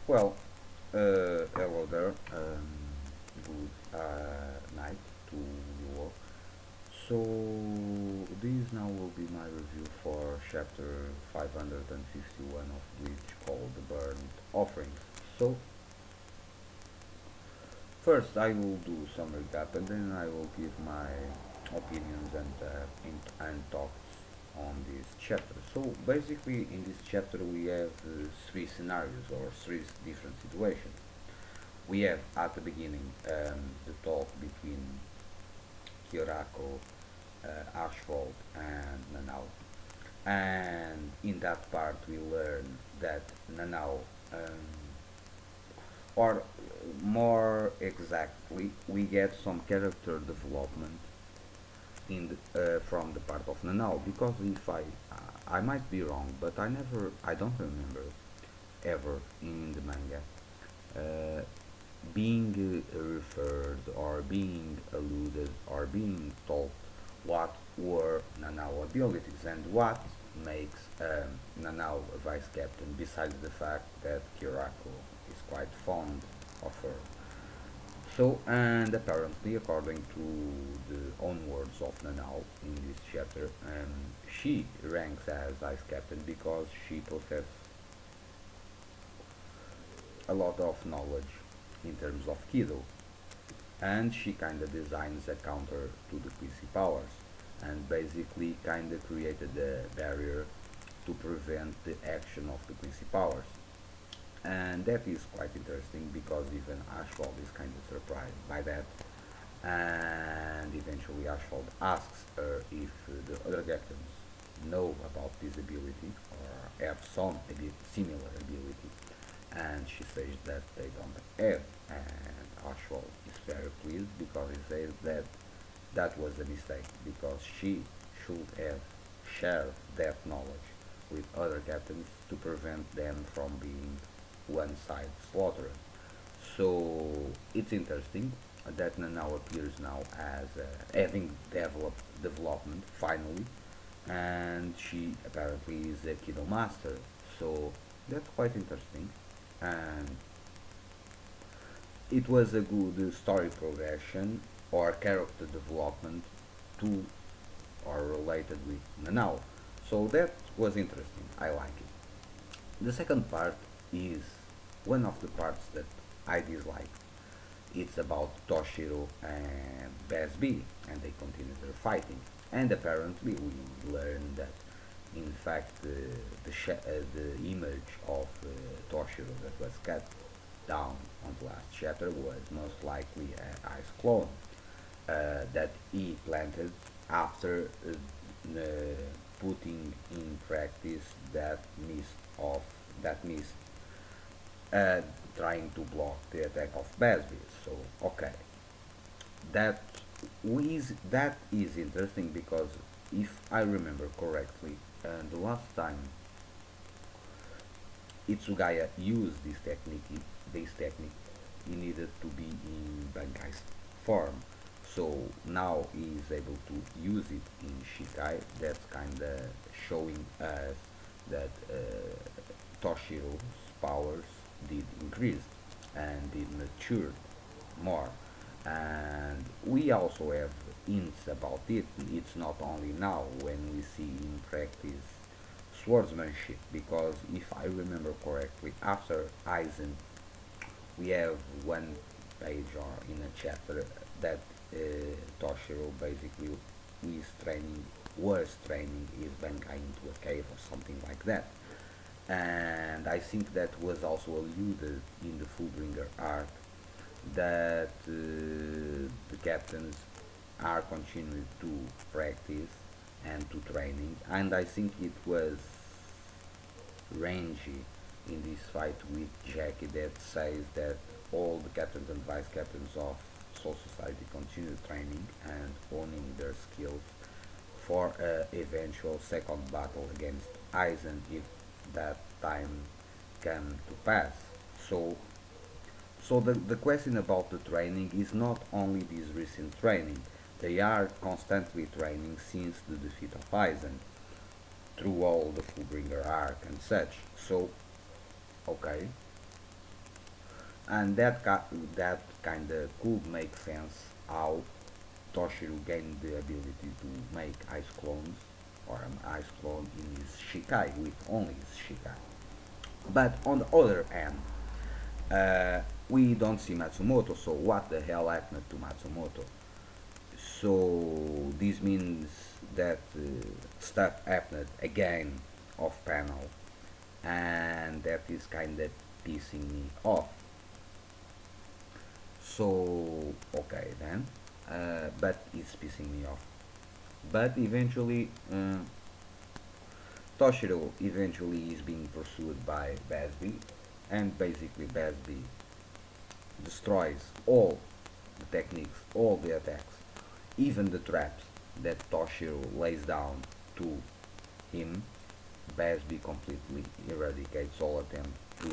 Well, hello there. Good night to you all. So, this now will be my review for chapter 551 of Bleach called The Burnt Offerings. So, first I will do some recap and then I will give my opinions and thoughts on this chapter. So, basically, in this chapter, we have three scenarios or three different situations. We have at the beginning the talk between Kyorako, Ashford, and Nanao. And in that part, we learn that Nanao, or more exactly, we get some character development from the part of Nanao. Because if I might be wrong, but I don't remember ever in the manga uh, being referred or being alluded or being told what were Nanao abilities and what makes Nanao a vice captain besides the fact that Kirako is quite fond of her. So, and apparently, according to the own words of Nanao in this chapter, she ranks as vice captain because she possesses a lot of knowledge in terms of Kido, and she kind of designs a counter to the Quincy powers, and basically kind of created a barrier to prevent the action of the Quincy powers. And that is quite interesting because even Ashford is kind of surprised by that. And eventually, Ashford asks her if the other captains know about this ability or have some similar ability, and she says that they don't have. And Ashford is very pleased because he says that that was a mistake because she should have shared that knowledge with other captains to prevent them from being one side slaughtered. So it's interesting that Nanao appears now as having developed development finally, and she apparently is a Kido master. So that's quite interesting, and it was a good story progression or character development to or related with Nanao. So that was interesting. I like it. The second part is one of the parts that I dislike. It's about Toshiro and Basby, and they continue their fighting. And apparently, we learn that, in fact, the image of Toshiro that was cut down on the last chapter was most likely an ice clone that he planted after putting in practice that mist uh, trying to block the attack of Basby. So okay, that that is interesting because if I remember correctly, the last time Itsugaya used this technique, he needed to be in Bankai's form. So now he is able to use it in Shikai. That's kind of showing us that Toshiro's powers did increase and did mature more. And we also have hints about it. It's not only now when we see in practice swordsmanship, because if I remember correctly, after Aizen, we have one page or in a chapter that Toshiro basically is training, was training his Bankai into a cave or something like that. And I think that was also alluded in the Fullbringer arc that the captains are continuing to practice and to training, and I think it was Rangy in this fight with Jackie that says that all the captains and vice captains of Soul Society continue training and honing their skills for a eventual second battle against Aizen if that time come to pass. So so the question about the training is not only this recent training. They are constantly training since the defeat of Aizen through all the Fullbringer arc and such. So okay, and that kind of could make sense how Toshiro gained the ability to make ice clones or an ice clone in his Shikai with only his Shikai. But on the other hand, we don't see Matsumoto, so what the hell happened to Matsumoto? So this means that stuff happened again off panel, and that is kind of pissing me off. So okay then, but it's pissing me off. But eventually, Toshiro eventually is being pursued by Basby, and basically Basby destroys all the techniques, all the attacks, even the traps that Toshiro lays down to him. Basby completely eradicates all attempt to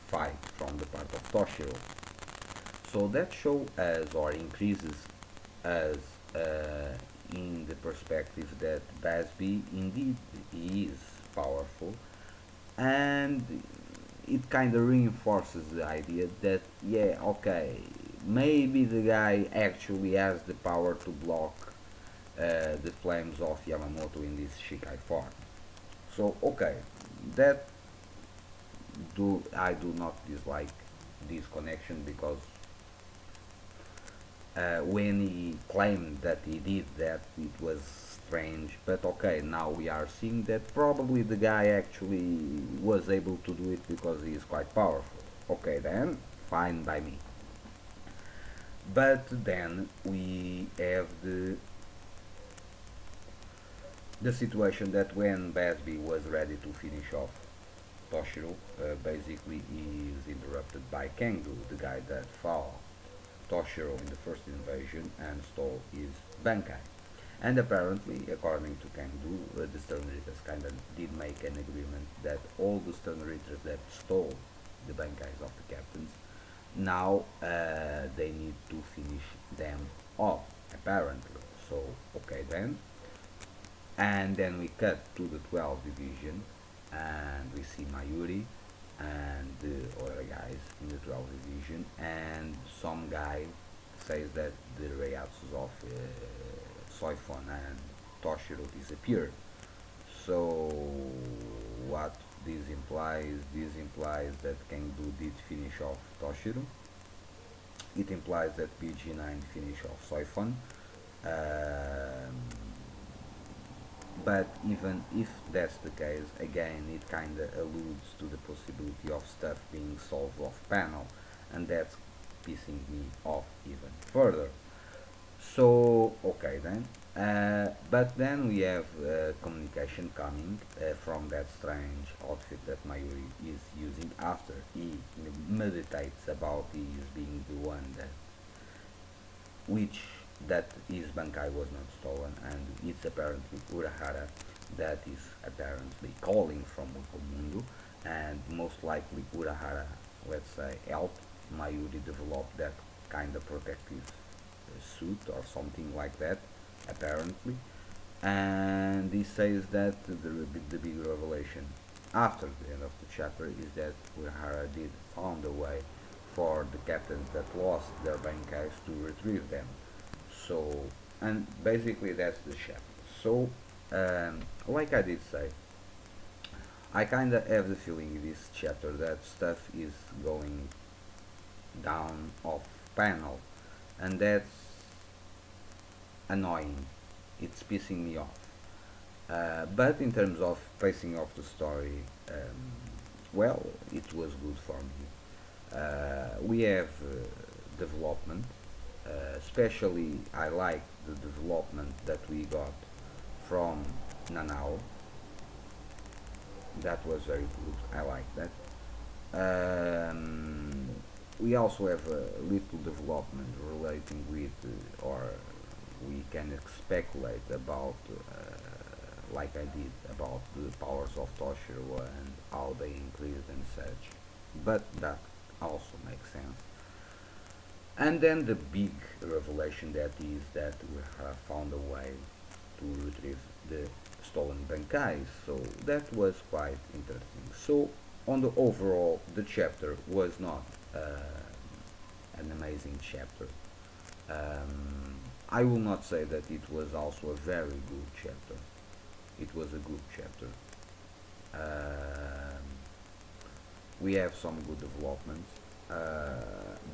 fight from the part of Toshiro. So that shows us or increases us in the perspective that Basby indeed is powerful, and it kind of reinforces the idea that yeah, okay, maybe the guy actually has the power to block the flames of Yamamoto in this Shikai form. So okay, that do I do not dislike this connection because when he claimed that he did that, it was strange. But okay, now we are seeing that probably the guy actually was able to do it because he is quite powerful. Okay, then fine by me. But then we have the situation that when Basby was ready to finish off Toshiro, basically he is interrupted by Kangdu, the guy that fought Toshiro in the first invasion and stole his Bankai. And apparently, according to Kangdu, the Sternritters kind of did make an agreement that all the Sternritters that stole the Bankais of the captains, now they need to finish them off, apparently. So, okay then. And then we cut to the 12th division and we see Mayuri and the other guys in the 12th division, and some guy says that the Reiatsus of Soifon and Toshiro disappeared. So what this implies that Kangdu did finish off Toshiro. It implies that BG9 finished off Soifon. Um, but even if that's the case, again, it kinda alludes to the possibility of stuff being solved off panel, and that's pissing me off even further. So, okay then. But then we have communication coming from that strange outfit that Mayuri is using after he meditates about he is being the one that which that his Bankai was not stolen, and it's apparently Urahara that is apparently calling from Mukomundo, and most likely Urahara, let's say, helped Mayuri develop that kind of protective suit or something like that, apparently. And he says that the big revelation after the end of the chapter is that Urahara did found a way for the captains that lost their Bankais to retrieve them. So, and basically that's the chapter. So, like I did say, I kind of have the feeling in this chapter that stuff is going down off panel, and that's annoying. It's pissing me off. But in terms of pacing of the story, well, it was good for me. We have development, especially I like the development that we got from Nanao. That was very good. I like that. We also have a little development relating with, or we can speculate about, like I did, about the powers of Toshiro and how they increased and such. But that also makes sense. And then the big revelation that is that we have found a way to retrieve the stolen Bankai. So that was quite interesting. So on the overall, the chapter was not an amazing chapter. I will not say that it was also a very good chapter. It was a good chapter. Um, we have some good developments,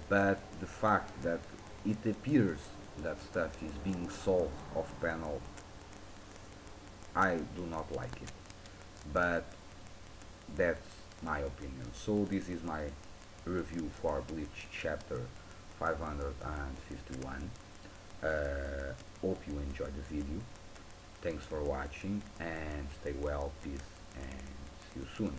but the fact that it appears that stuff is being solved off panel, I do not like it. But that's my opinion. So this is my review for Bleach chapter 551. Hope you enjoyed the video. Thanks for watching and stay well, peace, and see you soon.